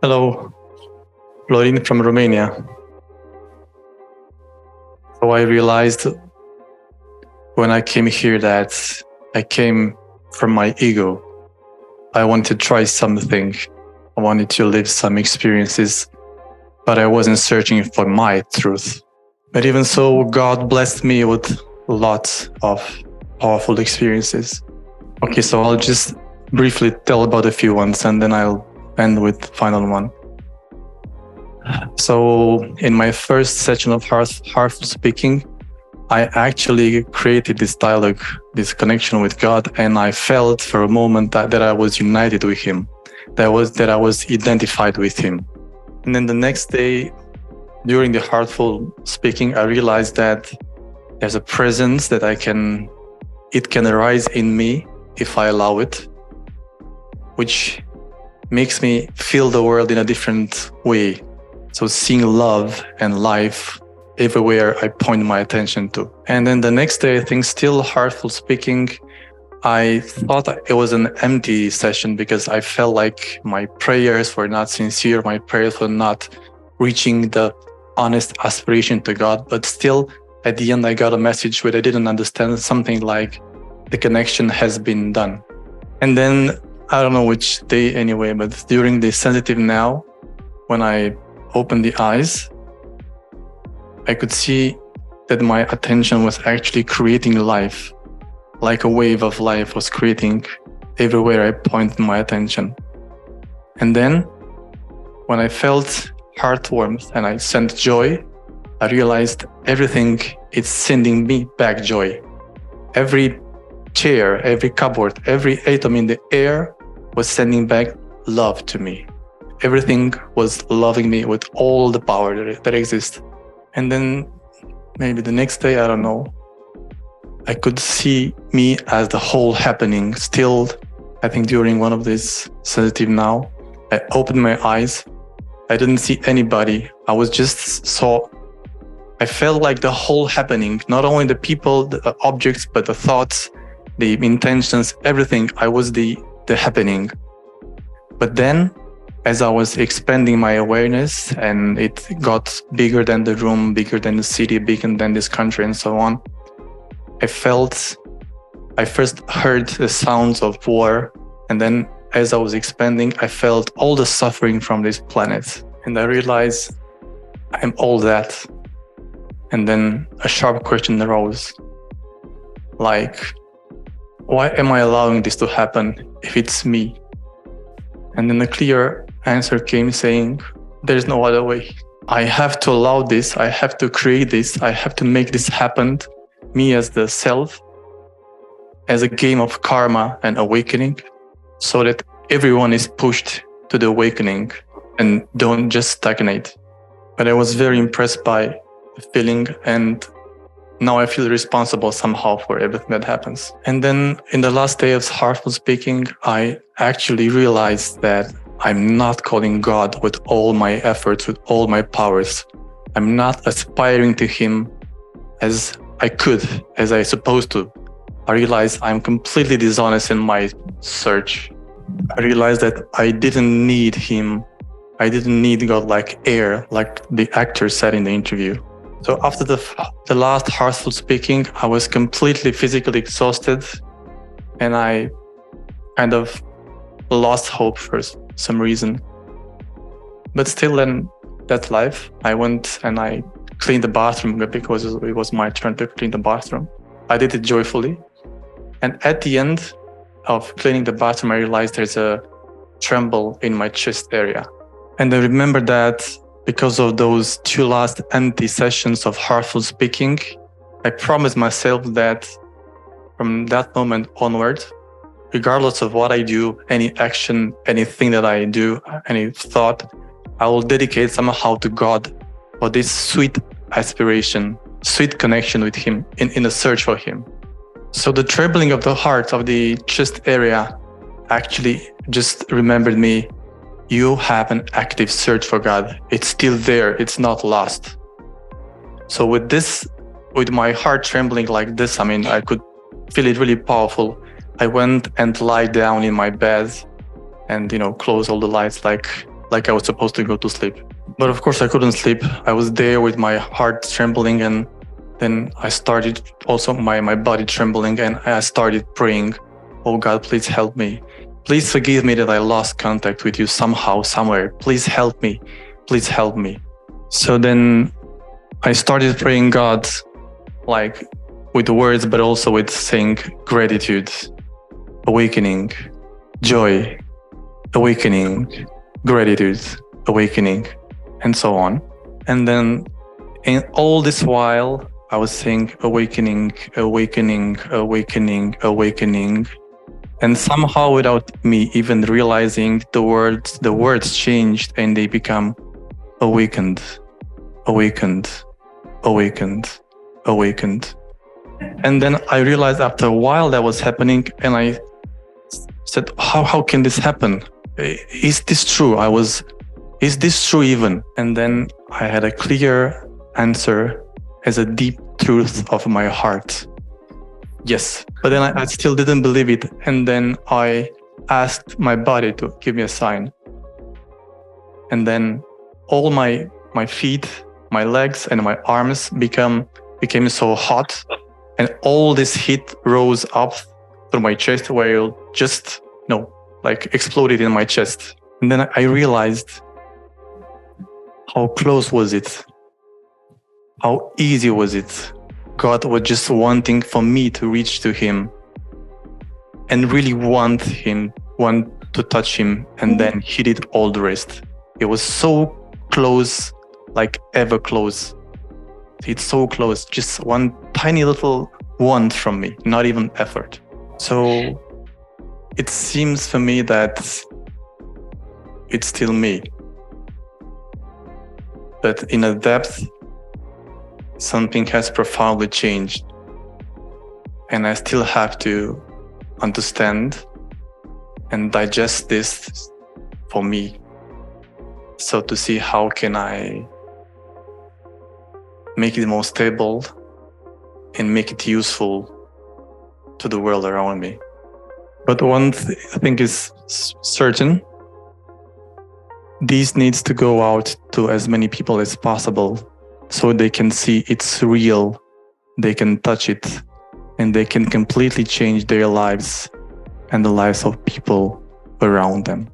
Hello, Florin from Romania. So I realized when I came here that I came from my ego. I wanted to try something. I wanted to live some experiences, but I wasn't searching for my truth. But even so, God blessed me with lots of powerful experiences. Okay, so I'll just briefly tell about a few ones and then I'll end with the final one. So in my first session of heartful speaking, I actually created this dialogue, this connection with God, and I felt for a moment that I was united with Him, that I was identified with Him. And then the next day, during the heartful speaking, I realized that there's a presence that it can arise in me if I allow it, which makes me feel the world in a different way. So seeing love and life everywhere I point my attention to. And then the next day, I think still heartful speaking, I thought it was an empty session because I felt like my prayers were not sincere, my prayers were not reaching the honest aspiration to God. But still, at the end, I got a message where I didn't understand, something like the connection has been done. And then, I don't know which day anyway, but during the sensitive now, when I opened the eyes, I could see that my attention was actually creating life, like a wave of life was creating everywhere I pointed my attention. And then when I felt heart warmth and I sent joy, I realized everything is sending me back joy. Every chair, every cupboard, every atom in the air was sending back love to me. Everything was loving me with all the power that exists. And then maybe the next day, I don't know, I could see me as the whole happening. Still, I think during one of these sensitive now, I opened my eyes. I didn't see anybody. I felt like the whole happening, not only the people, the objects, but the thoughts, the intentions, everything. I was the happening. But then, as I was expanding my awareness and it got bigger than the room, bigger than the city, bigger than this country and so on, I first heard the sounds of war. And then as I was expanding, I felt all the suffering from this planet. And I realized I'm all that. And then a sharp question arose, like, why am I allowing this to happen if it's me? And then a clear answer came saying, there's no other way. I have to allow this. I have to create this. I have to make this happen. Me as the self, as a game of karma and awakening, so that everyone is pushed to the awakening and don't just stagnate. But I was very impressed by the feeling, and now I feel responsible somehow for everything that happens. And then in the last day of heartful speaking, I actually realized that I'm not calling God with all my efforts, with all my powers. I'm not aspiring to Him as I could, as I supposed to. I realized I'm completely dishonest in my search. I realized that I didn't need Him. I didn't need God like air, like the actor said in the interview. So after the last heartful speaking, I was completely physically exhausted and I kind of lost hope for some reason. But still, then that's life. I went and I cleaned the bathroom because it was my turn to clean the bathroom. I did it joyfully. And at the end of cleaning the bathroom, I realized there's a tremble in my chest area. And I remember that because of those two last empty sessions of heartful speaking, I promised myself that from that moment onward, regardless of what I do, any action, anything that I do, any thought, I will dedicate somehow to God for this sweet aspiration, sweet connection with Him, in a search for Him. So the trembling of the heart, of the chest area, actually just remembered me, you have an active search for God. It's still there. It's not lost. So with my heart trembling like this, I could feel it really powerful. I went and lied down in my bed and, closed all the lights like like I was supposed to go to sleep. But of course I couldn't sleep. I was there with my heart trembling, and then I started also my body trembling, and I started praying, oh God, please help me. Please forgive me that I lost contact with you somehow, somewhere. Please help me. Please help me. So then I started praying God, like with words, but also with saying gratitude, awakening, joy, awakening, gratitude, awakening, and so on. And then in all this while, I was saying awakening, awakening, awakening, awakening. And somehow, without me even realizing, the words changed and they become awakened, awakened, awakened, awakened. And then I realized after a while that was happening, and I said, how can this happen? Is this true? Is this true even? And then I had a clear answer as a deep truth of my heart. Yes. But then I still didn't believe it. And then I asked my body to give me a sign. And then all my feet, my legs, and my arms became so hot. And all this heat rose up through my chest, where it just, like exploded in my chest. And then I realized how close was it? How easy was it? God was just wanting for me to reach to him and really want to touch him, and then he did all the rest. It was so close, like ever close. It's so close, just one tiny little want from me, not even effort. So it seems for me that it's still me. But in a depth, something has profoundly changed. And I still have to understand and digest this for me. So to see how can I make it more stable and make it useful to the world around me. But one thing is certain. This needs to go out to as many people as possible, so they can see it's real, they can touch it, and they can completely change their lives and the lives of people around them.